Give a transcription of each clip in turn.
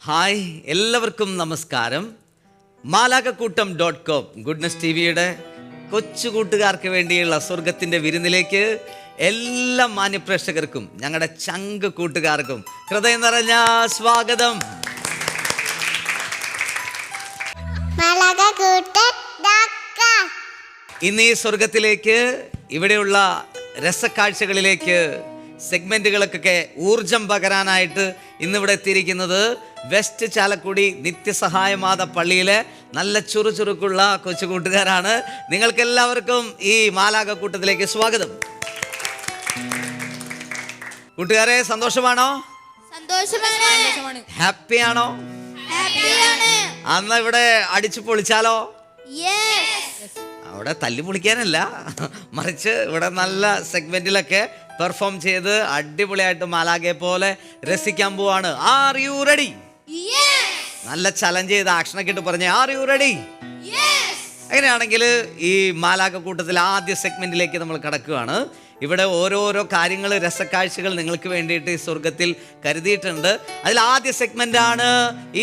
Hi, എല്ലാവർക്കും നമസ്കാരം. മാലാകക്കൂട്ടം.com goodness ടിവിയുടെ കൊച്ചു കൂട്ടുകാർക്ക് വേണ്ടിയുള്ള സ്വർഗത്തിൻ്റെ വിരുന്നിലേക്ക് എല്ലാ മാന്യപ്രേക്ഷകർക്കും ഞങ്ങളുടെ ചങ്ക് കൂട്ടുകാർക്കും ഹൃദയം നിറഞ്ഞ സ്വാഗതം. ഇന്ന് ഈ സ്വർഗത്തിലേക്ക്, ഇവിടെയുള്ള രസക്കാഴ്ചകളിലേക്ക്, സെഗ്മെന്റുകൾക്കൊക്കെ ഊർജം പകരാനായിട്ട് ഇന്നിവിടെ എത്തിയിരിക്കുന്നത് വെസ്റ്റ് ചാലക്കുടി നിത്യസഹായമാത പള്ളിയിലെ നല്ല ചുറുചുറുക്കുള്ള കൊച്ചു കൂട്ടുകാരാണ്. നിങ്ങൾക്ക് എല്ലാവർക്കും ഈ മാലാക കൂട്ടത്തിലേക്ക് സ്വാഗതം. കൂട്ടുകാരെ, സന്തോഷമാണോ? ഹാപ്പിയാണോ? അന്ന് ഇവിടെ അടിച്ചു പൊളിച്ചാലോ? അവിടെ തല്ലി പൊളിക്കാനല്ല, മറിച്ച് ഇവിടെ നല്ല സെഗ്മെന്റിലൊക്കെ പെർഫോം ചെയ്ത് അടിപൊളിയായിട്ട് മാലാകെ പോലെ രസിക്കാൻ പോവാണ്. R you ready? നല്ല ചലഞ്ച് ചെയ്ത് ആക്ഷനൊക്കെ ഇട്ട് പറഞ്ഞേ, ആർ യു റെഡി? അങ്ങനെയാണെങ്കിൽ ഈ മാലാക കൂട്ടത്തിൽ ആദ്യ സെഗ്മെന്റിലേക്ക് നമ്മൾ കടക്കുകയാണ്. ഇവിടെ ഓരോരോ കാര്യങ്ങൾ, രസക്കാഴ്ചകൾ നിങ്ങൾക്ക് വേണ്ടിയിട്ട് ഈ സ്വർഗത്തിൽ കരുതിയിട്ടുണ്ട്. അതിൽ ആദ്യ സെഗ്മെന്റ് ആണ്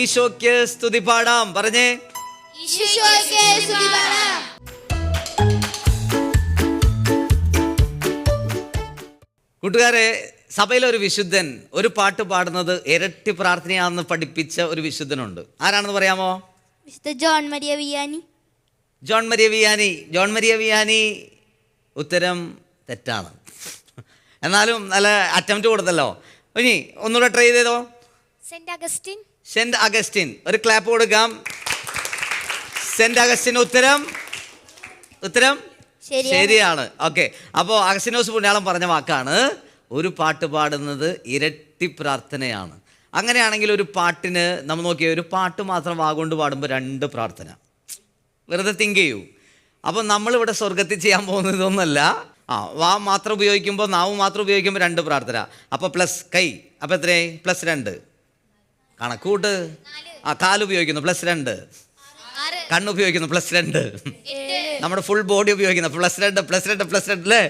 ഈശോയ്ക്ക് സ്തുതി പാടാം. പറഞ്ഞേ, കൂട്ടുകാരെ, സഭയിലൊരു വിശുദ്ധൻ ഒരു പാട്ട് പാടുന്നത് ഇരട്ടി പ്രാർത്ഥനയാണെന്ന് പഠിപ്പിച്ച ഒരു വിശുദ്ധനുണ്ട്. ആരാണെന്ന് പറയാമോ? John Maria Vianney. John Maria Vianney. John Maria Vianney ഉത്തരം തെറ്റാണ്. എന്നാലും നല്ല അറ്റംപ്റ്റ് കൊടുത്തല്ലോ. ഇനി ഒന്നുകൂടെ ട്രൈ ചെയ്തോ. Saint Augustine. Saint Augustine. ഒരു ക്ലാപ്പ് കൊടുക്കാം. സെന്റ് അഗസ്റ്റിൻ ഉത്തരം ശരിയാണ്. ഓക്കെ, അപ്പോൾ അഗസ്റ്റിനോസ് പുണ്യാളം പറഞ്ഞ വാക്കാണ്, ഒരു പാട്ട് പാടുന്നത് ഇരട്ടി പ്രാർത്ഥനയാണ്. അങ്ങനെയാണെങ്കിൽ ഒരു പാട്ടിന് നമ്മൾ നോക്കിയ ഒരു പാട്ട് മാത്രം വാഗോണ്ട് പാടുമ്പോൾ 2 പ്രാർത്ഥന. വെറുതെ തിങ്ക് ചെയ്യൂ. അപ്പോൾ നമ്മളിവിടെ സ്വർഗത്തിൽ ചെയ്യാൻ പോകുന്നത് ഇതൊന്നുമല്ല. വാ മാത്രം ഉപയോഗിക്കുമ്പോൾ, നാവ് മാത്രം ഉപയോഗിക്കുമ്പോൾ 2 പ്രാർത്ഥന. അപ്പോൾ പ്ലസ് കൈ, അപ്പോൾ എത്രയായി? +2. കണക്കൂട്ട്. കാല് ഉപയോഗിക്കുന്നു +2. കണ്ണുപയോഗിക്കുന്നു +2. നമ്മുടെ ഫുൾ ബോഡി ഉപയോഗിക്കുന്നു +2 അല്ലേ?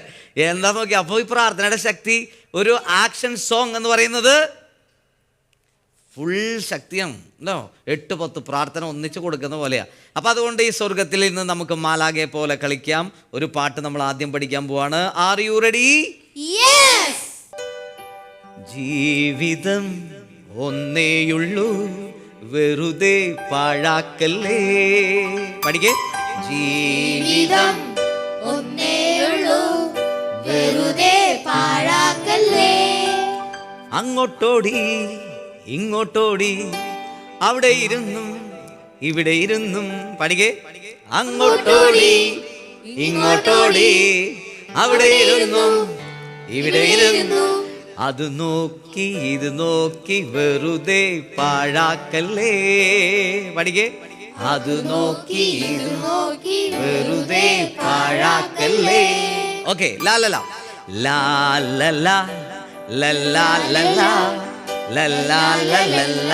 എന്താ നോക്കി. അപ്പോൾ ഈ പ്രാർത്ഥനയുടെ ശക്തി, ഒരു ആക്ഷൻ സോങ് എന്ന് പറയുന്നത് ഫുൾ ശക്തിയാണ്. 8-10 പ്രാർത്ഥന ഒന്നിച്ച് കൊടുക്കുന്ന പോലെയാണ്. അപ്പം അതുകൊണ്ട് ഈ സ്വർഗത്തിൽ നിന്ന് നമുക്ക് മാലാകെ പോലെ കളിക്കാം. ഒരു പാട്ട് നമ്മൾ ആദ്യം പഠിക്കാൻ പോവാണ്. R you ready? ജീവിതം ഒന്നേയുള്ളൂ, വെറുതെ പാഴാക്കല്ലേ. പഠിക്കേ. ജീവിതം ഒന്നേയുള്ളൂ, വെറുതെ പാഴാക്കല്ലേ. അങ്ങോട്ടോടി ഇങ്ങോട്ടോടി, അവിടെ ഇരുന്നും ഇവിടെ ഇരുന്നും. പഠിക്കേ. അങ്ങോട്ടോടി ഇങ്ങോട്ടോടി, അവിടെ ഇരുന്നും ഇവിടെ ഇരുന്നു. അത് നോക്കി ഇത് നോക്കി, വെറുതെ പാഴാക്കല്ലേ. പഠിക്കേ. അത് നോക്കി ഇത് നോക്കി, വെറുതെ പാഴാക്കല്ലേ. ഓക്കെ. ലാലല ലാലല ലലാലല ലലാലല.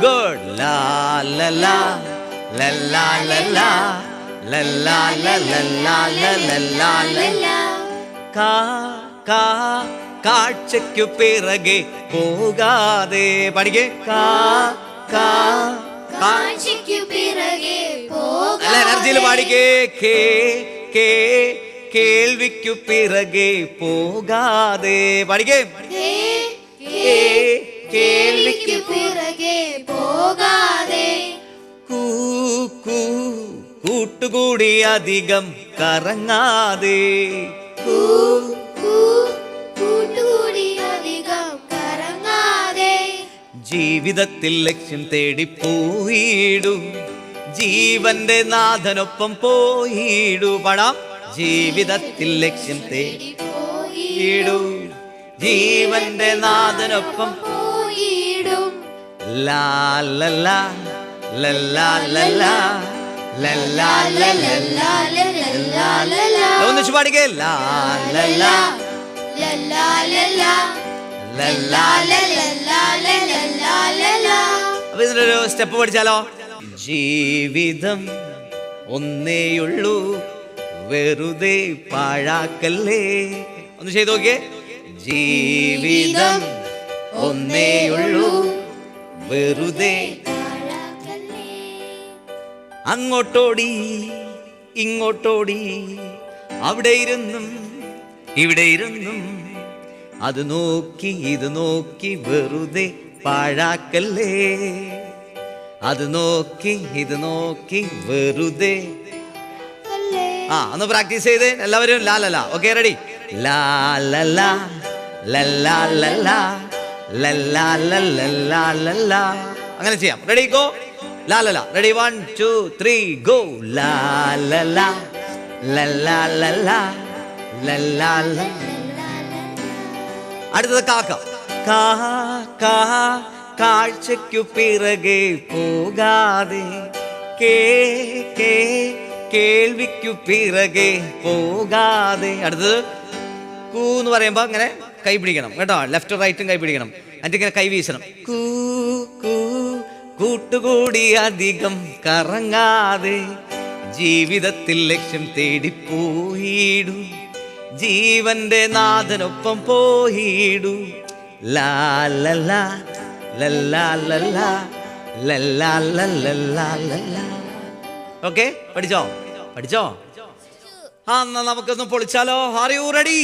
ഗുഡ്. ലാലല ലലാലല ലലാലല. കാഴ്ചയ്ക്കു പിറകെ പോകാതെ. പഠിക്കേ. അല്ല, എനർജിയിൽ പാടിക്കേ. കേൾവിക്കു പിറകെ പോകാതെ. പഠിക്കേ. കേൾവിക്കു പിറകെ പോകാതെ. കൂട്ടുകൂടി അധികം കറങ്ങാതെ. ജീവിതത്തിൽ ലക്ഷ്യം തേടി പോയിടൂ, ജീവന്റെ നാഥനൊപ്പം പോയിടൂ. പാടാം. ജീവിതത്തിൽ ലക്ഷ്യം തേടി പോയിടൂ, ജീവന്റെ നാഥനൊപ്പം പോയിടും. ലാ ലല്ലാ ലല്ലാ ലല്ലാ ലല്ലാ ലല്ലാ ലല്ലാ. ഒന്നിച്ച് പാടിക്കേ. ലാ ലല്ലാ ലല്ലാ ലല്ലാ ലല്ലാ. ലല്ലാ ലല്ലാ ലല്ലാ. അപ്പൊ ഇതിനൊരു സ്റ്റെപ്പ് പഠിച്ചാലോ? ജീവിതം ഒന്നേയുള്ളൂ, വെറുതെ പാഴാക്കല്ലേ. ഒന്ന് ചെയ്ത് നോക്കിയേ. ജീവിതം ഒന്നേയുള്ളൂ, വെറുതെ അങ്ങോട്ടോടി ഇങ്ങോട്ടോടി, അവിടെ ഇരുന്നും ഇവിടെ ഇരുന്നും, അത് നോക്കി ഇത് നോക്കി വെറുതെ പാഴാക്കല്ലേ. അത് നോക്കി ഇത് നോക്കി വെറുതെ. ഒന്ന് പ്രാക്ടീസ് ചെയ്ത് എല്ലാവരും. ലാലല. Okay, ready? ലാലല ലല്ലാ ലല്ലാ ലല്ലാ ലല്ലാ ലല്ലാ. അങ്ങനെ ചെയ്യാം. Ready, go. ലാലല. റെഡി? 1 2 3 ഗോ. ലാലല ലല്ലാ ലല്ലാ ലല്ലാ. അടുത്തത് കാക്ക. കാ കാ കാഴ്ചയ്ക്കു പിറകെ പോകാതെ, കേ കേ കേൾവിക്കു പിറകെ പോകാതെ. അടുത്തത് കൂ എന്ന് പറയുമ്പോ അങ്ങനെ കൈ പിടിക്കണം കേട്ടോ. ലെഫ്റ്റും റൈറ്റും കൈ പിടിക്കണം. എന്നിട്ട് ഇങ്ങനെ കൈ വീശണം. കൂ കൂ കൂട്ടുകൂടി അധികം കറങ്ങാതെ, ജീവിതത്തിൽ ലക്ഷ്യം തേടിപ്പോയിടൂ, ജീവന്റെ നാഥനൊപ്പം പോയിടൂ. ലാ ലല്ലാ ലല്ലാ ലല്ലാ ലല്ലാ ലല്ലാ ലല്ലാ. ഓക്കെ, പഠിച്ചോ? പഠിച്ചോ? ആ, എന്നാ നമുക്കൊന്ന് പൊളിച്ചാലോ? R you ready?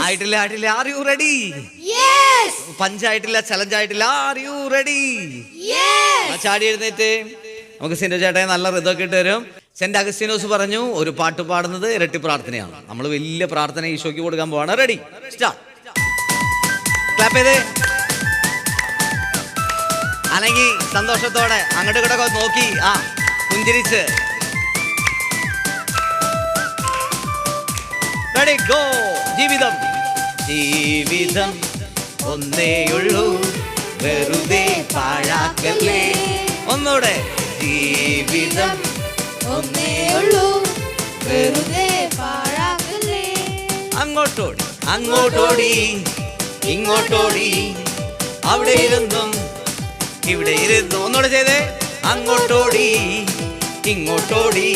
ആയിട്ടില്ല, ആയിട്ടില്ല. Are you ready? പഞ്ചായിട്ടില്ല, ചലഞ്ച് ആയിട്ടില്ല. Are you ready? ചാടി എഴുന്നേറ്റ്. നമുക്ക് സിൻഡോ ചേട്ടൻ നല്ല ഋതൊക്കെ ഇട്ട് തരും. സെന്റ് അഗസ്തീനോസ് പറഞ്ഞു, ഒരു പാട്ട് പാടുന്നത് ഇരട്ടി പ്രാർത്ഥനയാണ്. നമ്മൾ വലിയ പ്രാർത്ഥന ഈശോയ്ക്ക് കൊടുക്കാൻ പോവാണ്. Ready, start. ക്ലാപ്പ് ചെയ്തേ. അല്ലെങ്കിൽ സന്തോഷത്തോടെ അങ്ങോട്ട് ഇങ്ങോട്ടൊക്കെ നോക്കി പുഞ്ചിരിച്ച്. Ready, go. ജീവിതം ജീവിതം ഒന്നേയുള്ളൂ, വെറുതെ പാഴാക്കല്ലേ. ഒന്നൂടെ. ജീവിതം ഒന്നേയുള്ളൂ, വെറുതെ പാഴാക്കല്ലേ. അങ്ങോട്ടോടി അങ്ങോട്ടോടി ഇങ്ങോട്ടോടി, അവിടെ ഇരുന്നും ഇവിടെ ഇരുന്നു. ഒന്നോടെ ചെയ്തേ. അങ്ങോട്ടോടി ഇങ്ങോട്ടോടി,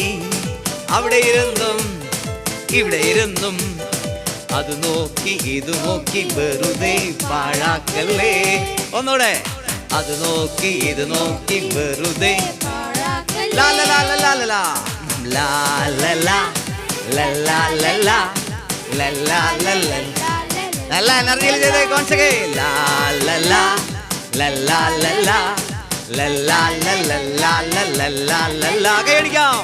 അവിടെ ഇരുന്നും ഇവിടെ ഇരുന്നും, അത് നോക്കി ഇത് നോക്കി വെറുതെ പാഴാക്കല്ലേ. ഒന്നൂടെ. അത് നോക്കി ഇത് നോക്കി വെറുതെ ലാ ലാ ലാ ലാ ലാ ലാ ലാ ലാ ലാ ലാ ലാ. നല്ല എനർജിയിൽ ചെയ്തേ. കോൺസെക്കെ. ലാ ലാ ലാ ലാ ലാ ലാ ലാ ലാ ലാ ലാ. കൈയടിക്കാം.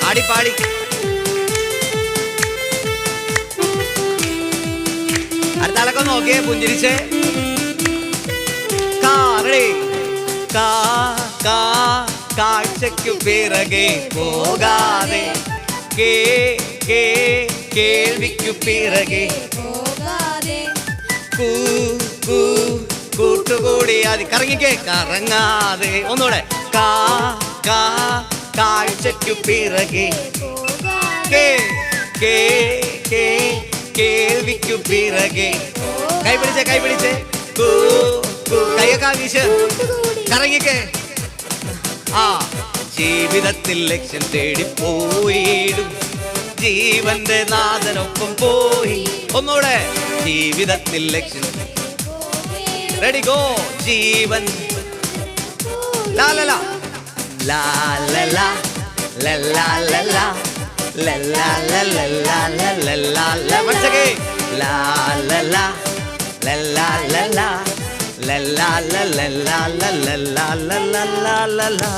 പാടി പാടി. അടുത്ത ആളൊക്കെ നോക്കിയേ, പുഞ്ചിരിച്ചേ. കാഴ്ചയ്ക്കു പിറകെ പോകാതെ, കേൾവിക്കു പിറകെ പോകാതെ, കൂട്ടുകൂടി അത് കറങ്ങിക്കേ കറങ്ങാതെ. ഒന്നുകൂടെ. കാഴ്ചയ്ക്കു പിറകെ, കേൾവിക്കു പിറകെ. കൈ പിടിച്ചേ, കൈ പിടിച്ചേ. കൈയൊക്കെ വീശ്. കറങ്ങിക്കേ. ജീവിതത്തിൽ ലക്ഷ്യം തേടി പോയിടും, ജീവന്റെ നാഥനൊപ്പം പോയി. ഒന്നൂടെ. ജീവിതത്തിൽ ലക്ഷ്യം. Ready, go. ജീവൻ ലാ ലാ ലാ ലാ ലാ ലാ ലാ ലാ ലാ ലാ ലാ ലാ ലാ. once again. ലാ ലാ ലാ ലാ ലാ ലാ ലാ ലാ ലാ ലാ ലാ ലാ ലാ ലാ ലാ.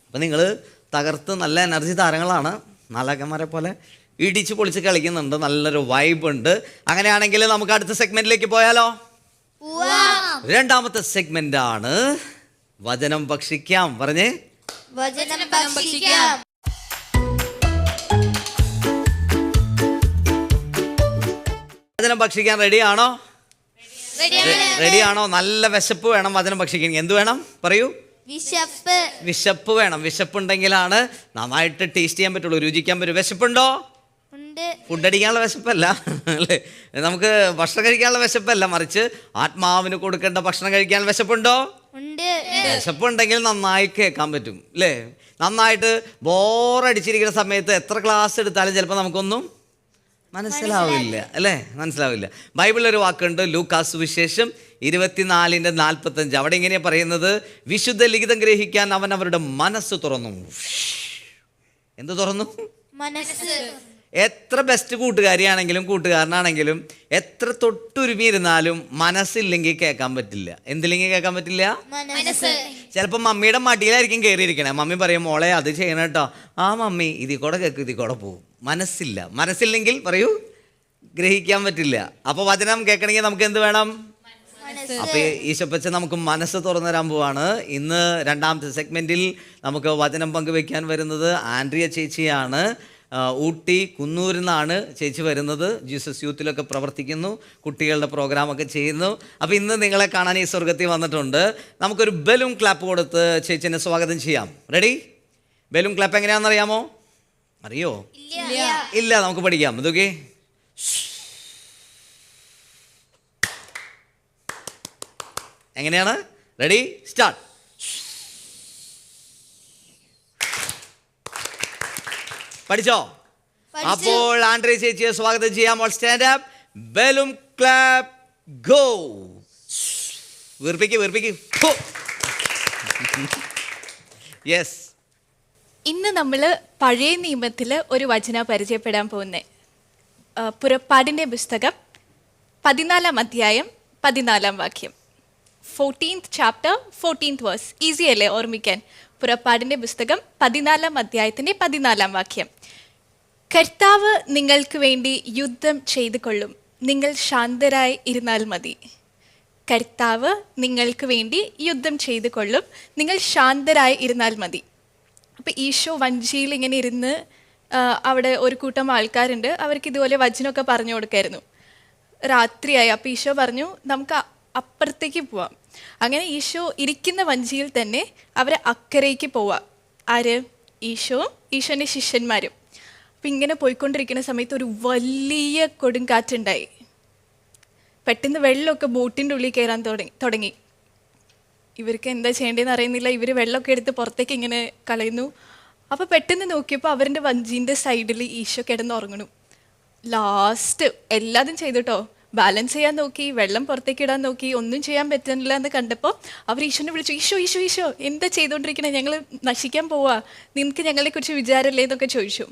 അപ്പൊ നിങ്ങള് തകർത്ത് നല്ല എനർജി താരങ്ങളാണ്. നാലാക്കന്മാരെ പോലെ ഇടിച്ച് പൊളിച്ച് കളിക്കുന്നുണ്ട്. നല്ലൊരു വൈബ് ഉണ്ട്. അങ്ങനെയാണെങ്കിൽ നമുക്ക് അടുത്ത സെഗ്മെന്റിലേക്ക് പോയാലോ? രണ്ടാമത്തെ സെഗ്മെന്റ് ആണ് വചനം ഭക്ഷിക്കാം. പറഞ്ഞേ, വചനം ഭക്ഷിക്കാം. വചനം ഭക്ഷിക്കാൻ റെഡിയാണോ? റെഡിയാണോ? നല്ല വിശപ്പ് വേണം വചനം ഭക്ഷിക്കാൻ. എന്ത് വേണം പറയൂ? വിശപ്പ്. വിശപ്പ് വേണം. വിശപ്പുണ്ടെങ്കിലാണ് നന്നായിട്ട് ടേസ്റ്റ് ചെയ്യാൻ പറ്റുള്ളൂ, രുചിക്കാൻ പറ്റും. വിശപ്പുണ്ടോ? ഉണ്ട്. ഫുഡ് അടിക്കാനുള്ള വിശപ്പല്ല അല്ലേ, നമുക്ക് ഭക്ഷണം കഴിക്കാനുള്ള വിശപ്പല്ല, മറിച്ച് ആത്മാവിന് കൊടുക്കേണ്ട ഭക്ഷണം കഴിക്കാൻ വിശപ്പുണ്ടോ? ഉണ്ട്. വിശപ്പുണ്ടെങ്കിൽ നന്നായി കേൾക്കാൻ പറ്റും അല്ലേ. നന്നായിട്ട് ബോറടിച്ചിരിക്കുന്ന സമയത്ത് എത്ര ക്ലാസ് എടുത്താലും ചിലപ്പോൾ നമുക്കൊന്നും മനസ്സിലാവില്ല അല്ലേ, മനസ്സിലാവില്ല. ബൈബിളിലൊരു വാക്കുണ്ട്, ലൂക്കാസ് സുവിശേഷം 24:45. അവിടെ ഇങ്ങനെയാ പറയുന്നത്, വിശുദ്ധ ലിഖിതം ഗ്രഹിക്കാൻ അവൻ അവരുടെ മനസ്സ് തുറന്നു. എന്ത് തുറന്നു? മനസ്സ്. എത്ര ബെസ്റ്റ് കൂട്ടുകാരിയാണെങ്കിലും കൂട്ടുകാരനാണെങ്കിലും എത്ര തൊട്ടുരുമിയിരുന്നാലും മനസ്സില്ലെങ്കിൽ കേൾക്കാൻ പറ്റില്ല. എന്തില്ലെങ്കിൽ കേൾക്കാൻ പറ്റില്ല? മനസ്സ്. ചിലപ്പോൾ മമ്മിയുടെ മടിയിലായിരിക്കും കയറിയിരിക്കണേ. മമ്മി പറയും, മോളെ അത് ചെയ്യണം കേട്ടോ. ആ മമ്മി ഇതിൽ കൂടെ കേൾക്കും, ഇതിൽ കൂടെ പോകും. മനസ്സില്ല. മനസ്സില്ലെങ്കിൽ പറയൂ, ഗ്രഹിക്കാൻ പറ്റില്ല. അപ്പോൾ വചനം കേൾക്കണമെങ്കിൽ നമുക്ക് എന്ത് വേണം? അപ്പോൾ ഈശോപ്പച്ച നമുക്ക് മനസ്സ് തുറന്നു തരാൻ പോവാണ്. ഇന്ന് രണ്ടാമത്തെ സെഗ്മെന്റിൽ നമുക്ക് വചനം പങ്കുവെക്കാൻ വരുന്നത് ആൻഡ്രിയ ചേച്ചിയാണ്. ഊട്ടി കുന്നൂരിൽ നിന്നാണ് ചേച്ചി വരുന്നത്. ജീസസ് യൂത്തിലൊക്കെ പ്രവർത്തിക്കുന്നു, കുട്ടികളുടെ പ്രോഗ്രാമൊക്കെ ചെയ്യുന്നു. അപ്പോൾ ഇന്ന് നിങ്ങളെ കാണാൻ ഈ സ്വർഗത്തിൽ വന്നിട്ടുണ്ട്. നമുക്കൊരു ബലൂൺ ക്ലാപ്പ് കൊടുത്ത് ചേച്ചിനെ സ്വാഗതം ചെയ്യാം. റെഡി? ബലൂൺ ക്ലാപ്പ് എങ്ങനെയാണെന്ന് അറിയാമോ? അറിയോ? ഇല്ല, നമുക്ക് പഠിക്കാം. ഇതൊക്കെ എങ്ങനെയാണ്? Ready, start. പഠിച്ചോ? അപ്പോൾ ആൻഡ്രിയ ചേച്ചിയെ സ്വാഗതം ചെയ്യാം. All stand up, balloon clap, go. വീർപ്പിക്ക്. യെസ്. ഇന്ന് നമ്മൾ പഴയ നിയമത്തിൽ ഒരു വചന പരിചയപ്പെടാൻ പോകുന്നത്. പുറപ്പാടിൻ്റെ പുസ്തകം 14-ാം അധ്യായം 14-ാം വാക്യം. 14th chapter 14th verse. Easy അല്ലേ ഓർമ്മിക്കാൻ? പുറപ്പാടിൻ്റെ പുസ്തകം 14-ാം അധ്യായത്തിൻ്റെ 14-ാം വാക്യം. കർത്താവ് നിങ്ങൾക്ക് വേണ്ടി യുദ്ധം ചെയ്തു കൊള്ളും, നിങ്ങൾ ശാന്തരായി ഇരുന്നാൽ മതി. കർത്താവ് നിങ്ങൾക്ക് വേണ്ടി യുദ്ധം ചെയ്തു കൊള്ളും, നിങ്ങൾ ശാന്തരായി ഇരുന്നാൽ മതി. അപ്പോൾ ഈശോ വഞ്ചിയിൽ ഇങ്ങനെ ഇരുന്ന് അവിടെ ഒരു കൂട്ടം ആൾക്കാരുണ്ട്, അവർക്ക് ഇതുപോലെ വചനമൊക്കെ പറഞ്ഞു കൊടുക്കായിരുന്നു. രാത്രിയായി. അപ്പോൾ ഈശോ പറഞ്ഞു നമുക്ക് അപ്പുറത്തേക്ക് പോവാം. അങ്ങനെ ഈശോ ഇരിക്കുന്ന വഞ്ചിയിൽ തന്നെ അവരെ അക്കരയ്ക്ക് പോവാം. ആര്? ഈശോവും ഈശോൻ്റെ ശിഷ്യന്മാരും. അപ്പം ഇങ്ങനെ പോയിക്കൊണ്ടിരിക്കുന്ന സമയത്ത് ഒരു വലിയ കൊടുങ്കാറ്റുണ്ടായി. പെട്ടെന്ന് വെള്ളമൊക്കെ ബോട്ടിൻ്റെ ഉള്ളിൽ കയറാൻ തുടങ്ങി. ഇവർക്ക് എന്താ ചെയ്യേണ്ടതെന്ന് അറിയുന്നില്ല. ഇവർ വെള്ളമൊക്കെ എടുത്ത് പുറത്തേക്ക് ഇങ്ങനെ കളയുന്നു. അപ്പോൾ പെട്ടെന്ന് നോക്കിയപ്പോൾ അവരുടെ വഞ്ചീൻ്റെ സൈഡിൽ ഈശോ കിടന്നുറങ്ങണു. ലാസ്റ്റ് എല്ലാതും ചെയ്തിട്ടോ, ബാലൻസ് ചെയ്യാൻ നോക്കി, വെള്ളം പുറത്തേക്ക് ഇടാൻ നോക്കി, ഒന്നും ചെയ്യാൻ പറ്റുന്നില്ല എന്ന് കണ്ടപ്പോൾ അവർ ഈശോനെ വിളിച്ചു, ഈശോ എന്താ ചെയ്തുകൊണ്ടിരിക്കണേ, ഞങ്ങൾ നശിക്കാൻ പോവാ, നിനക്ക് ഞങ്ങളെക്കുറിച്ച് വിചാരമില്ലേ എന്നൊക്കെ ചോദിച്ചു.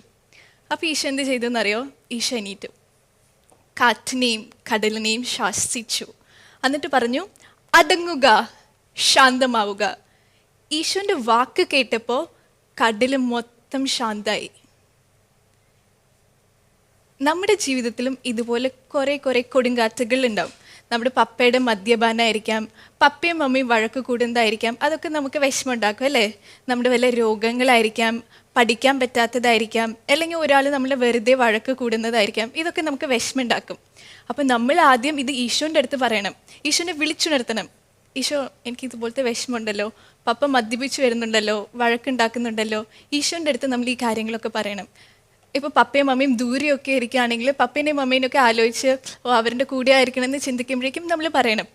അപ്പോൾ ഈശോ എന്ത് ചെയ്തു എന്നറിയോ? ഈശോ എണീറ്റു, കാറ്റിനെയും കടലിനെയും ശാസിച്ചു. എന്നിട്ട് പറഞ്ഞു, അടങ്ങുക, ശാന്തമാവുക. ഈശോൻ്റെ വാക്ക് കേട്ടപ്പോൾ കടൽ മൊത്തം ശാന്തമായി. നമ്മുടെ ജീവിതത്തിലും ഇതുപോലെ കുറേ കൊടുങ്കാറ്റുകൾ ഉണ്ടാവും. നമ്മുടെ പപ്പയുടെ മദ്യപാനമായിരിക്കാം, പപ്പയും മമ്മിയും വഴക്ക് കൂടുന്നതായിരിക്കാം, അതൊക്കെ നമുക്ക് വിഷമമുണ്ടാക്കും അല്ലേ. നമ്മുടെ വല്ല രോഗങ്ങളായിരിക്കാം, പഠിക്കാൻ പറ്റാത്തതായിരിക്കാം, അല്ലെങ്കിൽ ഒരാൾ നമ്മളെ വെറുതെ വഴക്ക് കൂടുന്നതായിരിക്കാം. ഇതൊക്കെ നമുക്ക് വിഷമമുണ്ടാക്കും. അപ്പം നമ്മൾ ആദ്യം ഇത് ഈശോൻ്റെ അടുത്ത് പറയണം, ഈശോനെ വിളിച്ചുണർത്തണം. ഈശോ, എനിക്ക് ഇതുപോലത്തെ വിഷമമുണ്ടല്ലോ, പപ്പ മദ്യപിച്ച് വരുന്നുണ്ടല്ലോ, വഴക്കുണ്ടാക്കുന്നുണ്ടല്ലോ. ഈശോൻ്റെ അടുത്ത് നമ്മൾ ഈ കാര്യങ്ങളൊക്കെ പറയണം. ഇപ്പോൾ പപ്പയും മമ്മിയും ദൂരെയൊക്കെ ഇരിക്കുകയാണെങ്കിൽ പപ്പേനെയും മമ്മേനെയൊക്കെ ആലോചിച്ച് അവരുടെ കൂടെ ആയിരിക്കണമെന്ന് ചിന്തിക്കുമ്പോഴേക്കും നമ്മൾ പറയണം,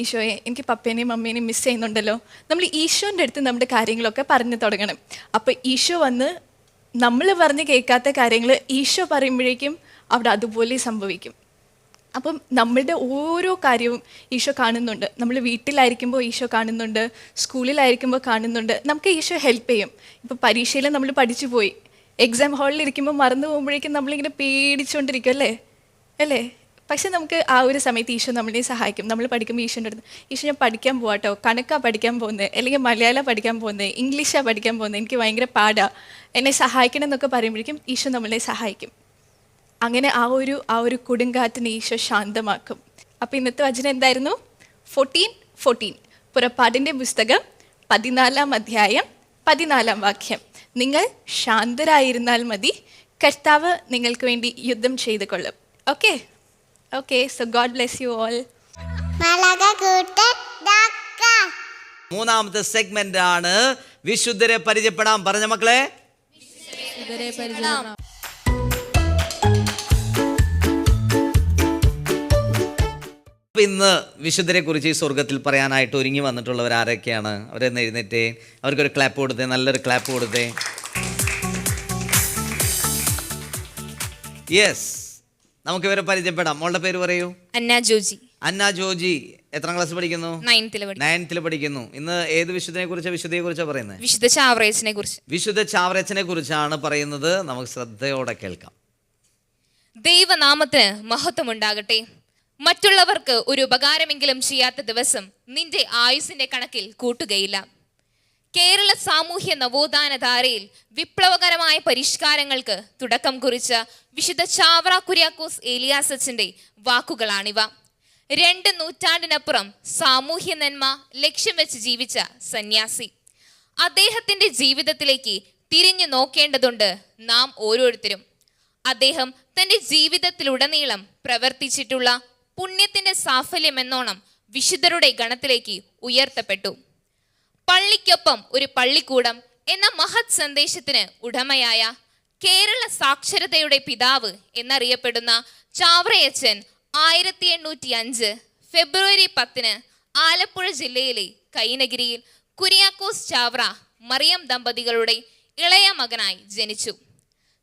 ഈശോയെ എനിക്ക് പപ്പേനെയും മമ്മേനെയും മിസ് ചെയ്യുന്നുണ്ടല്ലോ. നമ്മൾ ഈശോൻ്റെ അടുത്ത് നമ്മുടെ കാര്യങ്ങളൊക്കെ പറഞ്ഞു തുടങ്ങണം. അപ്പോൾ ഈശോ വന്ന് നമ്മൾ പറഞ്ഞ് കേൾക്കാത്ത കാര്യങ്ങൾ ഈശോ പറയുമ്പോഴേക്കും അവിടെ അതുപോലെ സംഭവിക്കും. അപ്പം നമ്മളുടെ ഓരോ കാര്യവും ഈശോ കാണുന്നുണ്ട്. നമ്മൾ വീട്ടിലായിരിക്കുമ്പോൾ ഈശോ കാണുന്നുണ്ട്, സ്കൂളിലായിരിക്കുമ്പോൾ കാണുന്നുണ്ട്. നമുക്ക് ഈശോ ഹെൽപ്പ് ചെയ്യും. ഇപ്പോൾ പരീക്ഷയിൽ നമ്മൾ പഠിച്ചു പോയി, എക്സാം ഹാളിൽ ഇരിക്കുമ്പോൾ മറന്നു പോകുമ്പോഴേക്കും നമ്മളിങ്ങനെ പേടിച്ചുകൊണ്ടിരിക്കും അല്ലേ. പക്ഷെ നമുക്ക് ആ ഒരു സമയത്ത് ഈശോ നമ്മളെ സഹായിക്കും. നമ്മൾ പഠിക്കുമ്പോൾ ഈശോൻ്റെ അടുത്ത് ഈശോ ഞാൻ പഠിക്കാൻ പോവാട്ടോ, കണക്കാണ് പഠിക്കാൻ പോകുന്നത്, അല്ലെങ്കിൽ മലയാളം പഠിക്കാൻ പോകുന്നത്, ഇംഗ്ലീഷാണ് പഠിക്കാൻ പോകുന്നത്, എനിക്ക് ഭയങ്കര പാടാ, എന്നെ സഹായിക്കണം എന്നൊക്കെ പറയുമ്പോഴേക്കും ഈശോ നമ്മളെ സഹായിക്കും. അങ്ങനെ ആ ഒരു കൊടുങ്കാറ്റിനെ ഈശോ ശാന്തമാക്കും. അപ്പോൾ ഇന്നത്തെ വചനം എന്തായിരുന്നു? 14:14 പുറപ്പാടിൻ്റെ പുസ്തകം 14-ാം അധ്യായം 14-ാം വാക്യം. നിങ്ങൾ ശാന്തരായിരുന്നാൽ മതി, കർത്താവ് നിങ്ങൾക്ക് വേണ്ടി യുദ്ധം ചെയ്തു കൊള്ളും. Okay okay, so God bless you all. മൂന്നാമത്തെ സെഗ്മെന്റ് ആണ് വിശുദ്ധരെ പരിചയപ്പെടാം. പറഞ്ഞ മക്കളെ, ഇന്ന് വിശുദ്ധരെ കുറിച്ച് ഈ സ്വർഗത്തിൽ പറയാനായിട്ട് ഒരുങ്ങി വന്നിട്ടുള്ളവർ ആരൊക്കെയാണ്? അവരെന്ന് എഴുന്നേറ്റേ, അവർക്കൊരു ക്ലാപ്പ് കൊടുത്തേ, നല്ലൊരു ക്ലാപ്പ് കൊടുത്തേ. യെസ്, നമുക്ക് ഇവരെ പരിചയപ്പെടാം. മോളുടെ പേര് പറയൂ. അന്ന ജോജി. അന്ന ജോജി എത്രാം ക്ലാസ് പഠിക്കുന്നു? 9th പഠിക്കുന്നു. ഇന്ന് ഏത് വിശുദ്ധയെ കുറിച്ചാണ് പറയുന്നത്? വിശുദ്ധ ചാവറയച്ചനെ കുറിച്ച്. വിശുദ്ധ ചാവറയച്ചനെ കുറിച്ചാണ് പറയുന്നത്. നമുക്ക് ശ്രദ്ധയോടെ കേൾക്കാം. ദൈവനാമത്തിന് മഹത്വമുണ്ടാകട്ടെ. മറ്റുള്ളവർക്ക് ഒരു ഉപകാരമെങ്കിലും ചെയ്യാത്ത ദിവസം നിന്റെ ആയുസിന്റെ കണക്കിൽ കൂട്ടുകയില്ല. കേരള സാമൂഹ്യ നവോത്ഥാന ധാരയിൽ വിപ്ലവകരമായ പരിഷ്കാരങ്ങൾക്ക് തുടക്കം കുറിച്ച വിശുദ്ധ ചാവറ കുര്യാക്കോസ് ഏലിയാസച്ചന്റെ വാക്കുകളാണിവ. 2 നൂറ്റാണ്ടിനപ്പുറം സാമൂഹ്യ നന്മ ലക്ഷ്യം വെച്ച് ജീവിച്ച സന്യാസി. അദ്ദേഹത്തിന്റെ ജീവിതത്തിലേക്ക് തിരിഞ്ഞു നോക്കേണ്ടതുണ്ട് നാം ഓരോരുത്തരും. അദ്ദേഹം തന്റെ ജീവിതത്തിലുടനീളം പ്രവർത്തിച്ചിട്ടുള്ള പുണ്യത്തിന്റെ സാഫല്യമെന്നോണം വിശുദ്ധരുടെ ഗണത്തിലേക്ക് ഉയർത്തപ്പെട്ടു. പള്ളിക്കൊപ്പം ഒരു പള്ളിക്കൂടം എന്ന മഹത് സന്ദേശത്തിന് ഉടമയായ കേരള സാക്ഷരതയുടെ പിതാവ് എന്നറിയപ്പെടുന്ന ചാവറയച്ചൻ 1805 ഫെബ്രുവരി 10 ആലപ്പുഴ ജില്ലയിലെ കൈനഗിരിയിൽ കുര്യാക്കോസ് ചാവറ മറിയം ദമ്പതികളുടെ ഇളയ മകനായി ജനിച്ചു.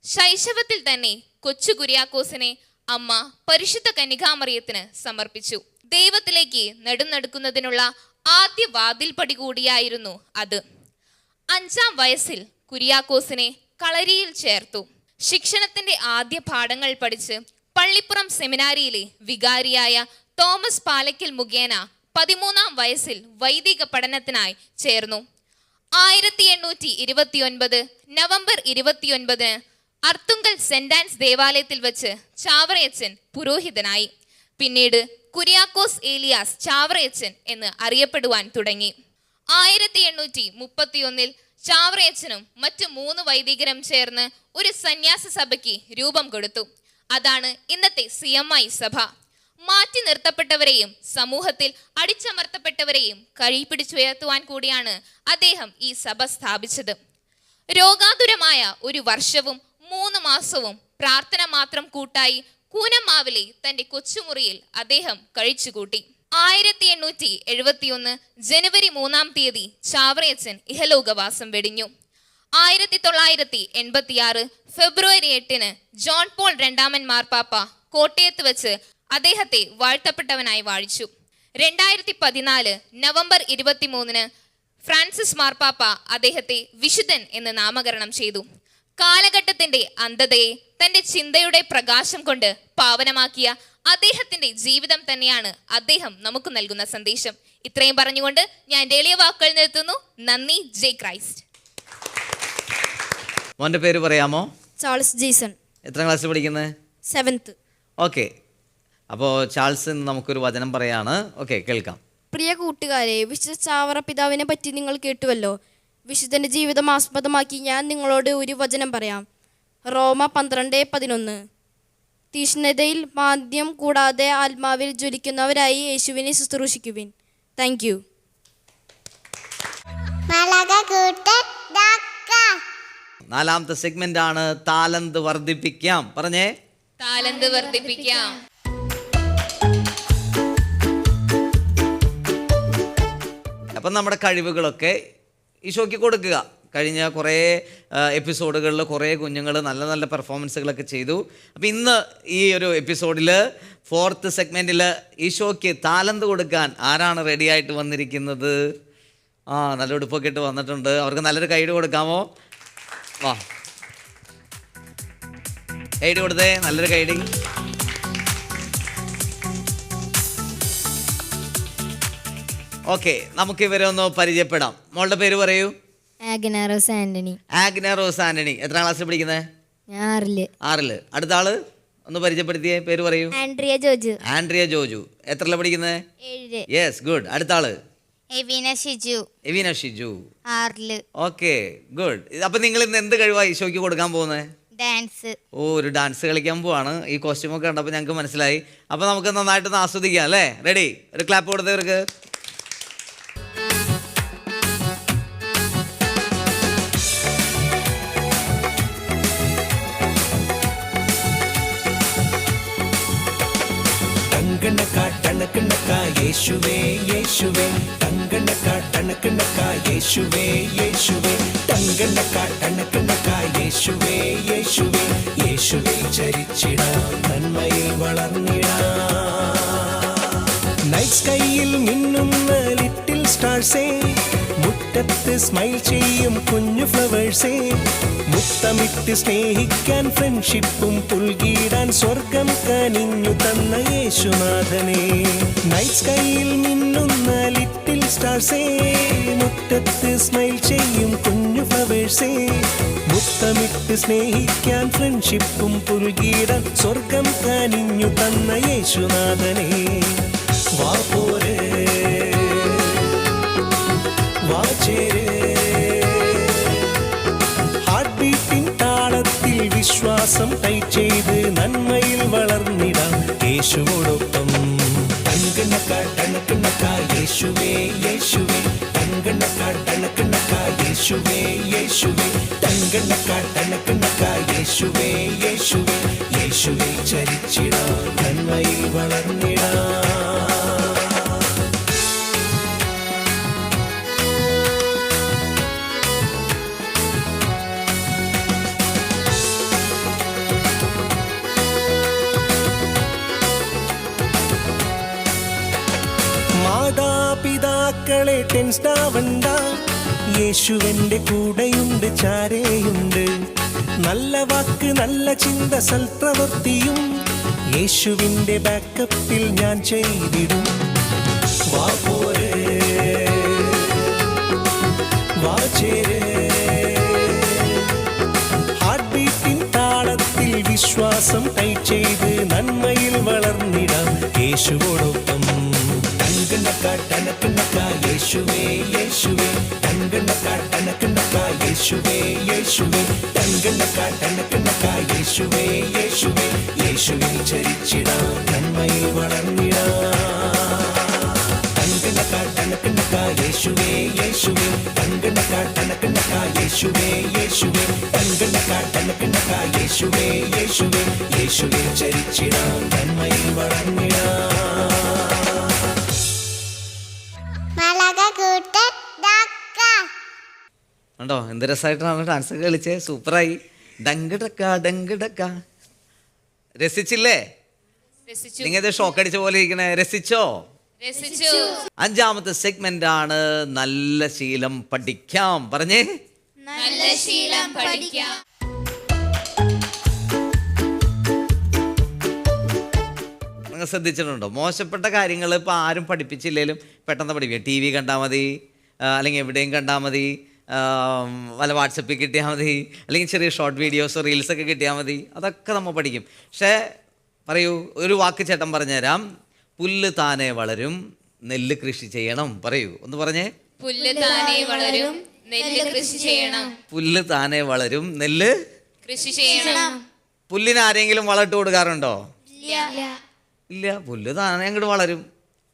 ശൈശവത്തിൽ തന്നെ കൊച്ചു കുര്യാക്കോസിനെ അമ്മ പരിശുദ്ധ കന്യകാമറിയത്തിന് സമർപ്പിച്ചു. ദൈവത്തിലേക്ക് നെടുന്നടുക്കുന്നതിനുള്ള ആദ്യ വാതിൽപ്പടി കൂടിയായിരുന്നു അത്. 5ാം വയസ്സിൽ കുര്യാക്കോസിനെ കളരിയിൽ ചേർത്തു. ശിക്ഷണത്തിന്റെ ആദ്യ പാഠങ്ങൾ പഠിച്ച് പള്ളിപ്പുറം സെമിനാരിയിലെ വികാരിയായ തോമസ് പാലക്കൽ മുഖേന 13ാം വയസ്സിൽ വൈദിക പഠനത്തിനായി ചേർന്നു. 1829 നവംബർ 29 അർത്തുങ്കൽ സെന്റ് ആൻസ് ദേവാലയത്തിൽ വെച്ച് ചാവറയച്ചൻ പുരോഹിതനായി. പിന്നീട് കുര്യാക്കോസ് ഏലിയാസ് ചാവറയച്ചൻ എന്ന് അറിയപ്പെടുവാൻ തുടങ്ങി. 1831 ചാവറയച്ചനും മറ്റു 3 വൈദികരും ചേർന്ന് ഒരു സന്യാസ സഭയ്ക്ക് രൂപം കൊടുത്തു. അതാണ് ഇന്നത്തെ CMI സഭ. മാറ്റി നിർത്തപ്പെട്ടവരെയും സമൂഹത്തിൽ അടിച്ചമർത്തപ്പെട്ടവരെയും കൈപിടിച്ചുയർത്തുവാൻ കൂടിയാണ് അദ്ദേഹം ഈ സഭ സ്ഥാപിച്ചത്. രോഗാതുരമായ ഒരു വർഷവും 3 മാസവും പ്രാർത്ഥന മാത്രം കൂട്ടായി കൂനമാവിലെ തന്റെ കൊച്ചുമുറിയിൽ അദ്ദേഹം കഴിച്ചുകൂട്ടി. 1871 ജനുവരി 3-ാം തീയതി ചാവറയച്ചൻ ഇഹലോകവാസം വെടിഞ്ഞു. 1986 ഫെബ്രുവരി 8 ജോൺ പോൾ 2-ാമൻ മാർപ്പാപ്പ കോട്ടയത്ത് വെച്ച് അദ്ദേഹത്തെ വാഴ്ത്തപ്പെട്ടവനായി വാഴിച്ചു. 2014 നവംബർ 23 ഫ്രാൻസിസ് മാർപ്പാപ്പ അദ്ദേഹത്തെ വിശുദ്ധൻ എന്ന് നാമകരണം ചെയ്തു. കാലഘട്ടത്തിന്റെ അന്ധതയെ തന്റെ ചിന്തയുടെ പ്രകാശം കൊണ്ട് പാവനമാക്കിയ അദ്ദേഹത്തിന്റെ ജീവിതം തന്നെയാണ് അദ്ദേഹം നമുക്ക് നൽകുന്ന സന്ദേശം. ഇത്രയും പറഞ്ഞുകൊണ്ട് ഞാൻ എൻ്റെ എളിയ വാക്കുകൾ നിർത്തുന്നു. നന്ദി. ജയ് ക്രൈസ്റ്റ്. മോന്റെ പേര് പറയാമോ? Charles Jason. എത്രാം ക്ലാസ്സിൽ പഠിക്കുന്നത്? 7th. ഓക്കെ, അപ്പോൾ ചാൾസ് നമുക്കൊരു വചനം പറയാണ്. ഓക്കെ, കേൾക്കാം. പ്രിയ കൂട്ടുകാരെ, വിശുദ്ധ ചാവറ പിതാവിനെ പറ്റി നിങ്ങൾ കേട്ടുവല്ലോ. വിശുദ്ധന്റെ ജീവിതം ആസ്പദമാക്കി ഞാൻ നിങ്ങളോട് ഒരു വചനം പറയാം. റോമ 12:11. തീഷ്ണതയിൽ മാന്ദ്യം കൂടാതെ ആത്മാവിൽ ജ്വലിക്കുന്നവരായി യേശുവിനെ ശുശ്രൂഷിക്കുവിൻ. Thank you. നാലാമത്തെ സെഗ്മെന്റ് ആണ് താലന്ത് വർദ്ധിപ്പിക്കാം. പറഞ്ഞേ, താലന്ത് വർദ്ധിപ്പിക്കാം. അപ്പം നമ്മുടെ കഴിവുകളൊക്കെ ഈശോയ്ക്ക് കൊടുക്കുക. കഴിഞ്ഞ കുറേ എപ്പിസോഡുകളിൽ കുറേ കുഞ്ഞുങ്ങൾ നല്ല നല്ല പെർഫോമൻസുകളൊക്കെ ചെയ്തു. അപ്പോൾ ഇന്ന് ഈ ഒരു എപ്പിസോഡിൽ 4th സെഗ്മെൻറ്റിൽ ഈശോയ്ക്ക് താലന്ത് കൊടുക്കാൻ ആരാണ് റെഡി ആയിട്ട് വന്നിരിക്കുന്നത്? നല്ല ഉടുപ്പൊക്കെ ഇട്ട് വന്നിട്ടുണ്ട്. അവർക്ക് നല്ലൊരു കൈഡ് കൊടുക്കാമോ? വാ, കൈഡ് കൊടുത്തേ, നല്ലൊരു കൈഡിങ്. ഓക്കെ, നമുക്ക് ഇവരെ ഒന്ന് പരിചയപ്പെടാം. മോളുടെ പേര് പറയൂ. ആഗ്നാറോസ് ആന്റണി. ആഗ്ന റോസ് ആന്റണി. എത്രാം ക്ലാസ്സിൽ പഠിക്കുന്നത്? ഞാൻ 6. 6. അടുത്ത ആള് ഒന്ന് പരിചയപ്പെടുത്തിയേ, പേര് പറയൂ. Andrea George. ആൻഡ്രിയ ജോജു. എത്രല്ല പഠിക്കുന്നത്? 7. Yes, good. അടുത്ത ആള് എവിന ഷിജു. എവിന ഷിജു. 6. Okay, good. അപ്പൊ നിങ്ങൾ ഇന്ന് എന്ത് കഴിവാ ഈശോയ്ക്ക് കൊടുക്കാൻ പോകുന്നത്? ഡാൻസ്. ഓ, ഒരു ഡാൻസ് കളിക്കാൻ പോവാണ്. ഈ കോസ്റ്റ്യൂമൊക്കെ കണ്ടപ്പോൾ ഞങ്ങൾക്ക് മനസ്സിലായി. അപ്പോൾ നമുക്ക് നന്നായിട്ടൊന്ന് ആസ്വദിക്കാം അല്ലേ? റെഡി? ഒരു ക്ലാപ്പ് കൊടുത്തവർക്ക്. യേശുവേ യേശുവേ ടങ്കണക്ക യേശുവേ യേശുവേ ടങ്കണക്ക യേശുവേ യേശുവേ യേശുവേ ചരിച്ചിടാം നന്മയിൽ വളർന്നിടാം. നൈറ്റ് സ്കൈയിൽ മിന്നുന്ന ലിറ്റിൽ സ്റ്റാർസേ, മുറ്റത്ത് സ്മൈൽ ചെയ്യും കുഞ്ഞു ഫ്ലവേഴ്സേ, മുത്തമിട്ട് സ്നേഹിക്കാൻ ഫ്രണ്ട്ഷിപ്പും പുൽകിടാൻ സ്വർഗം കനിഞ്ഞു തന്ന യേശുനാഥനെ. നൈറ്റ് സ്കൈയിൽ മിന്നുന്ന ലിറ്റിൽ സ്റ്റാർസേ, മുറ്റത്ത് സ്മൈൽ ചെയ്യും കുഞ്ഞു ഫ്ലവേഴ്സേ, മുത്തമിട്ട് സ്നേഹിക്കാൻ ഫ്രണ്ട്ഷിപ്പും പുൽകിടാൻ സ്വർഗം കനിഞ്ഞു തന്ന യേശുനാഥനെ. വാ പോരെ വാ ചേരേ, ഹാർട്ട് ബീറ്റിൻ താളത്തിൽ വിശ്വാസം ടൈറ്റ് ചെയ്ത് നന്മയിൽ വളർന്നിടാം യേശുവോടൊപ്പം. ടങ്കണക്ക യേശുവേ യേശുവേ ടങ്കണക്ക യേശുവേ യേശുവേ ടങ്കണക്ക യേശുവേ യേശുവേ യേശുവേ ചരിച്ചിടാം നന്മയിൽ വളർന്നിടാം. മാതാപിതാക്കളെ ടെൻസ്ഡാവണ്ട, യേശുവന്റെ കൂടെയുണ്ട്, ചാരേയുണ്ട്. നല്ല വാക്ക് നല്ല ചിന്ത സൽപ്രവൃത്തിയും യേശുവിന്റെ ബാക്കപ്പിൽ ഞാൻ ചെയ്തിടും. വാ പോരെ വാ ചേരേ, ഹാർട്ട് ബീറ്റിൻ താളത്തിൽ വിശ്വാസം ടൈറ്റ് ചെയ്ത് നന്മയിൽ വളർന്നിടാം യേശുവോടൊപ്പം. ടങ്കണക്ക യേശുവേ യേശുവേ ടങ്കണക്ക യേശുവേ യേശുവേ ടങ്കണക്ക യേശുവേ യേശുവേ യേശുവേ ചരിച്ചിടാം നന്മയിൽ വളർന്നിടാം. ടങ്കണക്ക യേശുവേ യേശുവേ ടങ്കണക്ക യേശുവേ യേശുവേ ടങ്കണക്ക യേശുവേ യേശുവേ യേശുവേ ചരിച്ചിടാം നന്മയിൽ വളർന്നിടാം. കണ്ടോ എന്ത് രസമായിട്ടാണ് ഡാൻസ് ഒക്കെ കളിച്ചേ, സൂപ്പറായി. ഡങ്കടക്ക. രസിച്ചില്ലേ? നിങ്ങൾ ഇത് ഷോക്ക് അടിച്ച പോലെ ഇരിക്കണേ. രസിച്ചോ? അഞ്ചാമത്തെ സെഗ്മെന്റ് ആണ് നല്ല ശീലം പഠിക്കാം. പറഞ്ഞേ, നല്ല ശീലം പഠിക്കാം. നിങ്ങൾ ശ്രദ്ധിച്ചിട്ടുണ്ടോ? മോശപ്പെട്ട കാര്യങ്ങൾ ഇപ്പോൾ ആരും പഠിപ്പിച്ചില്ലെങ്കിലും പെട്ടെന്ന് പഠിപ്പിക്കാം. TV കണ്ടാൽ മതി, അല്ലെങ്കിൽ എവിടെയും കണ്ടാൽ മതി, വല്ല വാട്സപ്പിൽ കിട്ടിയാൽ മതി, അല്ലെങ്കിൽ ചെറിയ ഷോർട്ട് വീഡിയോസ് റീൽസൊക്കെ കിട്ടിയാൽ മതി, അതൊക്കെ നമ്മൾ പഠിക്കും. പക്ഷേ പറയൂ, ഒരു വാക്ക് ചേട്ടൻ പറഞ്ഞുതരാം. പുല്ല് താനെ വളരും, നെല്ല് കൃഷി ചെയ്യണം. പറയൂ, ഒന്ന് പറഞ്ഞേ. പുല്ല് താനെ വളരും, നെല്ല് കൃഷി ചെയ്യണം. പുല്ല് താനെ വളരും, നെല്ല് കൃഷി ചെയ്യണം. പുല്ലിന് ആരെങ്കിലും വളമിട്ട് കൊടുക്കാറുണ്ടോ? ഇല്ല. പുല്ല് താനെ അങ്ങോട്ട് വളരും,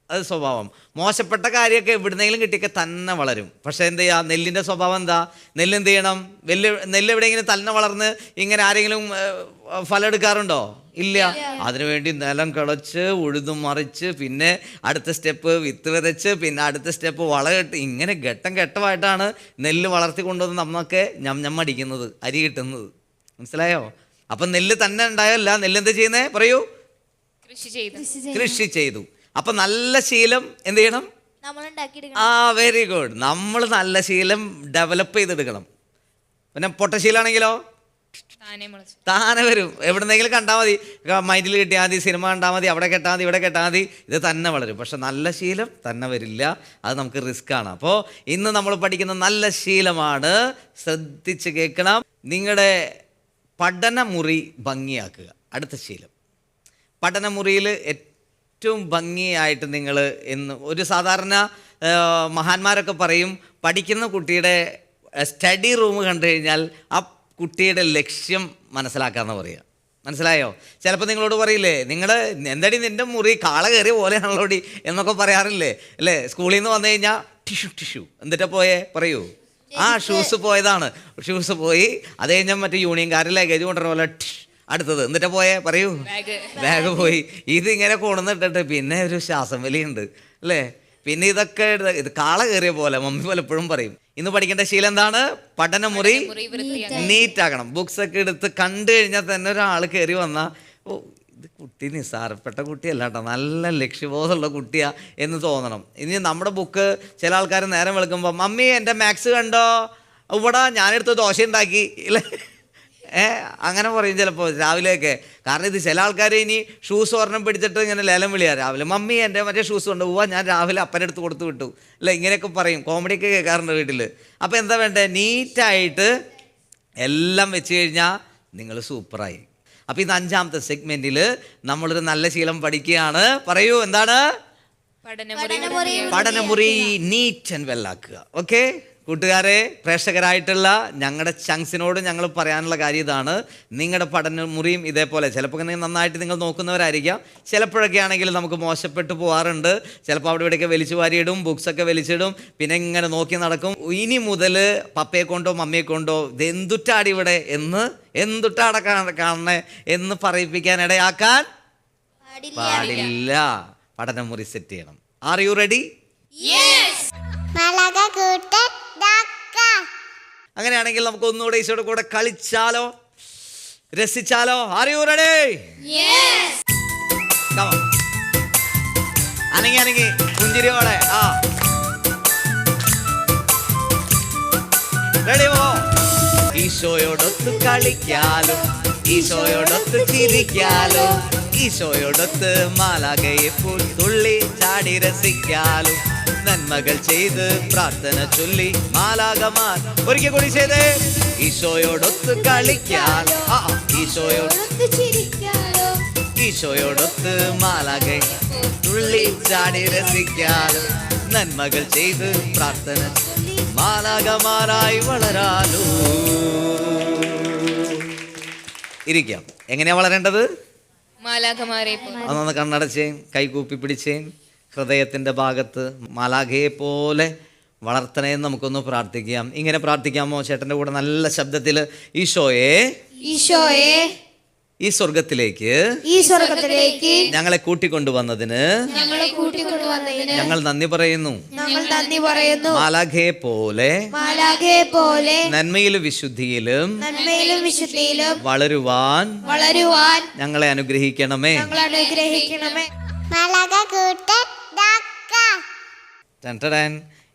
അത് സ്വഭാവം. മോശപ്പെട്ട കാര്യമൊക്കെ എവിടുന്നെങ്കിലും കിട്ടിയൊക്കെ തന്നെ വളരും. പക്ഷേ എന്ത് ചെയ്യുക, നെല്ലിൻ്റെ സ്വഭാവം എന്താ? നെല്ല് എന്ത് ചെയ്യണം? നെല്ല് എവിടെയെങ്കിലും തന്നെ വളർന്ന് ഇങ്ങനെ ആരെങ്കിലും ഫലം എടുക്കാറുണ്ടോ? ഇല്ല. അതിനുവേണ്ടി നിലം കിളച്ച് ഉഴുതും മറിച്ച്, പിന്നെ അടുത്ത സ്റ്റെപ്പ് വിത്ത് വിതച്ച്, പിന്നെ അടുത്ത സ്റ്റെപ്പ് വളമിട്ട്, ഇങ്ങനെ ഘട്ടമായിട്ടാണ് നെല്ല് വളർത്തി കൊണ്ടുവന്ന് നമ്മൾക്ക് ഞമ്മടിക്കുന്നത്, അരി കിട്ടുന്നത്. മനസ്സിലായോ? അപ്പം നെല്ല് തന്നെ ഉണ്ടായല്ല, നെല്ല് എന്താ ചെയ്യുന്നേ? പറയൂ. കൃഷി ചെയ്തു. അപ്പം നല്ല ശീലം എന്ത് ചെയ്യണം? Very good. നമ്മൾ നല്ല ശീലം ഡെവലപ്പ് ചെയ്തെടുക്കണം. പിന്നെ പൊട്ടശീലാണെങ്കിലോ താനെ മുളച്ചു. താനെ വരും. എവിടെന്നെങ്കിലും കണ്ടാൽ മതി, മൈൻഡിൽ കിട്ടിയാൽ മതി, സിനിമ കണ്ടാൽ മതി, അവിടെ കെട്ടാൽ മതി, ഇവിടെ കെട്ടാൽ മതി, ഇത് തന്നെ വളരും. പക്ഷെ നല്ല ശീലം തന്നെ വരില്ല, അത് നമുക്ക് റിസ്ക് ആണ്. അപ്പോൾ ഇന്ന് നമ്മൾ പഠിക്കുന്ന നല്ല ശീലമാണ്, ശ്രദ്ധിച്ച് കേൾക്കണം, നിങ്ങളുടെ പഠനമുറി ഭംഗിയാക്കുക. അടുത്ത ശീലം, പഠനമുറിയിൽ ഏറ്റവും ഭംഗിയായിട്ട് നിങ്ങൾ ഇന്ന് ഒരു സാധാരണ മഹാന്മാരൊക്കെ പറയും, പഠിക്കുന്ന കുട്ടിയുടെ സ്റ്റഡി റൂം കണ്ടു കഴിഞ്ഞാൽ ആ കുട്ടിയുടെ ലക്ഷ്യം മനസ്സിലാക്കാമെന്ന് പറയുക. മനസ്സിലായോ? ചിലപ്പോൾ നിങ്ങളോട് പറയില്ലേ, നിങ്ങൾ എന്തടി നിൻ്റെ മുറി കാള കയറിയ പോലെയാണല്ലോടി എന്നൊക്കെ പറയാറില്ലേ അല്ലേ? സ്കൂളിൽ നിന്ന് വന്നു കഴിഞ്ഞാൽ ടിഷ്യൂ എന്നിട്ടാ പോയേ പറയൂ, ആ ഷൂസ് പോയതാണ്, ഷൂസ് പോയി. അത് കഴിഞ്ഞാൽ മറ്റേ യൂണിയൻകാർ ലഗേജ് കൊണ്ടുവരുന്ന പോലെ അടുത്തത് എന്നിട്ടാ പോയേ പറയൂ, ബാഗ് പോയി. ഇതിങ്ങനെ കൊണ്ടുവന്നിട്ടിട്ട് പിന്നെ ഒരു ശ്വാസം വലിയുണ്ട് അല്ലേ? പിന്നെ ഇതൊക്കെ ഇത് കാള കയറിയ പോലെ മമ്മി പലപ്പോഴും പറയും. ഇന്ന് പഠിക്കേണ്ട ശീലം എന്താണ്? പഠനമുറി നീറ്റാക്കണം. ബുക്സ് ഒക്കെ എടുത്ത് കണ്ടു കഴിഞ്ഞാൽ തന്നെ ഒരാൾ കയറി വന്നാൽ, ഓ ഇത് കുട്ടി നിസ്സാരപ്പെട്ട കുട്ടിയല്ല കേട്ടോ, നല്ല ലക്ഷ്യബോധമുള്ള കുട്ടിയാ എന്ന് തോന്നണം. ഇനി നമ്മുടെ ബുക്ക് ചില ആൾക്കാർ നേരം വെളുക്കുമ്പോൾ, മമ്മി എൻ്റെ മാത്സ് കണ്ടോ, ഇവിടെ ഞാനെടുത്ത് ദോശ ഉണ്ടാക്കി ഇല്ലേ, അങ്ങനെ പറയും ചിലപ്പോൾ രാവിലെയൊക്കെ. കാരണം ഇത് ചില ആൾക്കാർ ഇനി ഷൂസ് ഒരെണ്ണം പിടിച്ചിട്ട് ഇങ്ങനെ ലേലം വിളിയാ രാവിലെ, മമ്മി എൻ്റെ മറ്റേ ഷൂസ് കൊണ്ട് പോവാ, ഞാൻ രാവിലെ അപ്പനെടുത്ത് കൊടുത്തു വിട്ടു അല്ലേ, ഇങ്ങനെയൊക്കെ പറയും. കോമഡിയൊക്കെ കേൾക്കാറുണ്ട് വീട്ടിൽ. അപ്പോൾ എന്താ വേണ്ടേ? നീറ്റായിട്ട് എല്ലാം വെച്ച് കഴിഞ്ഞാൽ നിങ്ങൾ സൂപ്പറായി. അപ്പോൾ ഇത് 5ാമത്തെ സെഗ്മെൻറ്റിൽ നമ്മളൊരു നല്ല ശീലം പഠിക്കുകയാണ്. പറയൂ, എന്താണ്? പഠനമുറി നീറ്റ് ആൻഡ് വെല്ലാക്കുക. ഓക്കെ കൂട്ടുകാരെ, പ്രേക്ഷകരായിട്ടുള്ള ഞങ്ങളുടെ ചങ്സിനോട് ഞങ്ങൾ പറയാനുള്ള കാര്യം ഇതാണ്, നിങ്ങളുടെ പഠനമുറിയും ഇതേപോലെ ചിലപ്പോൾ നന്നായിട്ട് നിങ്ങൾ നോക്കുന്നവരായിരിക്കാം, ചിലപ്പോഴൊക്കെ ആണെങ്കിൽ നമുക്ക് മോശപ്പെട്ടു പോകാറുണ്ട്. ചിലപ്പോൾ അവിടെ ഇവിടെയൊക്കെ വലിച്ചു വാരിയിടും, ബുക്സൊക്കെ വലിച്ചിടും, പിന്നെ ഇങ്ങനെ നോക്കി നടക്കും. ഇനി മുതൽ പപ്പയെ കൊണ്ടോ മമ്മിയെ കൊണ്ടോ ഇത് എന്തുട്ടാടി ഇവിടെ എന്തുട്ടാടെ കാണണേ എന്ന് പറയിപ്പിക്കാൻ ഇടയാക്കാൻ പാടില്ല. പഠനമുറി സെറ്റ് ചെയ്യണം. Are you ready? അങ്ങനെയാണെങ്കിൽ നമുക്ക് ഒന്നുകൂടെ ഈശോയുടെ കൂടെ കളിച്ചാലോ, രസിച്ചാലോ? Are you ready? അനങ്ങി പുഞ്ചിരിയോടെ റെഡി പോ. ഈശോയോടൊത്ത് കളിക്കാലോ, ഈശോയോടൊത്ത് ചിരിക്കാലോ, ഈശോയോടൊത്ത് മാലാഖയെ പോൽ തുള്ളി ചാടി രസിക്കാലോ, നന്മകൾ ചെയ്ത് പ്രാർത്ഥന ചൊല്ലി മാലാഖമാർ ഒരിക്കൽ കൂടി ചെയ്തേ. ഈശോയോടൊത്ത് കളിക്കാലോ, ഈശോയോടൊത്ത് ചിരിക്കാലോ, ഈശോയോടൊത്ത് മാലാഖയെ തുള്ളി ചാടി രസിക്കാലോ, നന്മകൾ ചെയ്ത് പ്രാർത്ഥന മാലാഖമാരായി വളരാലോ. ഇരിക്കാം. എങ്ങനെയാ വളരേണ്ടത്? മാലാഖമാരെ അതൊന്ന് കണ്ണടച്ചേൻ, കൈകൂപ്പി പിടിച്ചേൻ, ഹൃദയത്തിൻ്റെ ഭാഗത്ത് മാലാഖയെ പോലെ വളർത്തണേന്ന് നമുക്കൊന്ന് പ്രാർത്ഥിക്കാം. ഇങ്ങനെ പ്രാർത്ഥിക്കാമോ? ചേട്ടൻ്റെ കൂടെ നല്ല ശബ്ദത്തിൽ, ഈശോയെ ഈ സ്വർഗത്തിലേക്ക് ഞങ്ങളെ കൂട്ടിക്കൊണ്ടുവന്നതിന് ഞങ്ങൾ നന്ദി പറയുന്നു. മാലാഖയെ പോലെ നന്മയിലും വിശുദ്ധിയിലും വളരുവാൻ ഞങ്ങളെ അനുഗ്രഹിക്കണമേ.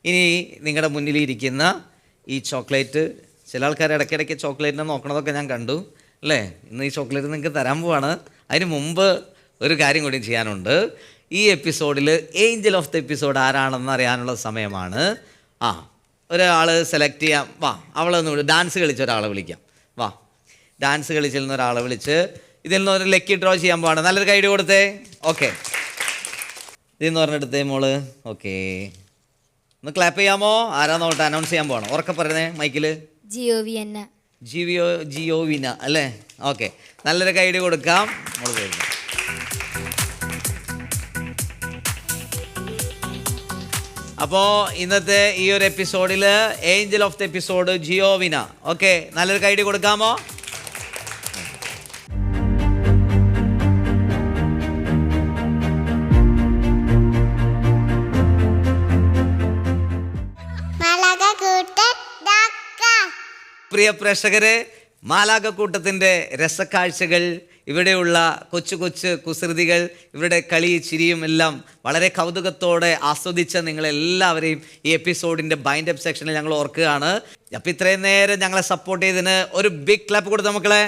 ഇനി നിങ്ങളുടെ മുന്നിലിരിക്കുന്ന ഈ ചോക്ലേറ്റ്, ചില ആൾക്കാർ ഇടയ്ക്കിടയ്ക്ക് ചോക്ലേറ്റിനെ നോക്കണതൊക്കെ ഞാൻ കണ്ടു അല്ലേ? ഇന്ന് ഈ ചോക്ലേറ്റ് നിങ്ങൾക്ക് തരാൻ പോവാണ്. അതിന് മുമ്പ് ഒരു കാര്യം കൂടി ചെയ്യാനുണ്ട്. ഈ എപ്പിസോഡിൽ ഏഞ്ചൽ ഓഫ് ദ എപ്പിസോഡ് ആരാണെന്ന് അറിയാനുള്ള സമയമാണ്. ഒരാൾ സെലക്ട് ചെയ്യാം. വാ, അവളൊന്ന് ഡാൻസ് കളിച്ച ഒരാളെ വിളിക്കാം. വാ, ഡാൻസ് കളിച്ചിരുന്ന ഒരാളെ വിളിച്ച് ഇതിൽ നിന്ന് ഒരു ലക്കി ഡ്രോ ചെയ്യാൻ പോവാണ്. നല്ലൊരു കൈഡ് കൊടുത്തേ. ഓക്കെ, ഇതിൽ നിന്ന് പറഞ്ഞെടുത്തേ മോള്. ഓക്കെ, ഒന്ന് ക്ലാപ്പ് ചെയ്യാമോ? ആരാ നോട്ടെ, അനൗൺസ് ചെയ്യാൻ പോകണം. ഉറക്കെ പറഞ്ഞേ മൈക്കിൽ. ജിയോവിന അല്ലേ? ഓക്കെ, നല്ലൊരു കൈഡ് കൊടുക്കാം. മോള് കഴിഞ്ഞു. അപ്പോൾ ഇന്നത്തെ ഈ ഒരു എപ്പിസോഡിൽ ഏഞ്ചൽ ഓഫ് ദ എപ്പിസോഡ് ജിയോവിന. ഓക്കെ, നല്ലൊരു കൈഡ് കൊടുക്കാമോ? പ്രിയ പ്രേക്ഷകരെ, മാലാഖ കൂട്ടത്തിൻ്റെ രസക്കാഴ്ചകൾ, ഇവിടെയുള്ള കൊച്ചു കൊച്ചു കുസൃതികൾ, ഇവരുടെ കളി ചിരിയും എല്ലാം വളരെ കൗതുകത്തോടെ ആസ്വദിച്ച നിങ്ങളെല്ലാവരെയും ഈ എപ്പിസോഡിൻ്റെ ബൈൻഡപ്പ് സെക്ഷനിൽ ഞങ്ങൾ ഓർക്കുകയാണ്. അപ്പം ഇത്രയും നേരം ഞങ്ങളെ സപ്പോർട്ട് ചെയ്തതിന് ഒരു ബിഗ് ക്ലാപ്പ് കൊടുത്ത മക്കളെ.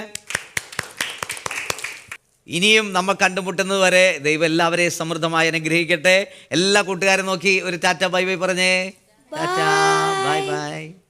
ഇനിയും നമ്മൾ കണ്ടുമുട്ടുന്നത് വരെ ദൈവം എല്ലാവരെയും സമൃദ്ധമായി അനുഗ്രഹിക്കട്ടെ. എല്ലാ കൂട്ടുകാരും നോക്കി ഒരു ടാറ്റ ബൈ ബൈ പറഞ്ഞേ. Tata bye bye.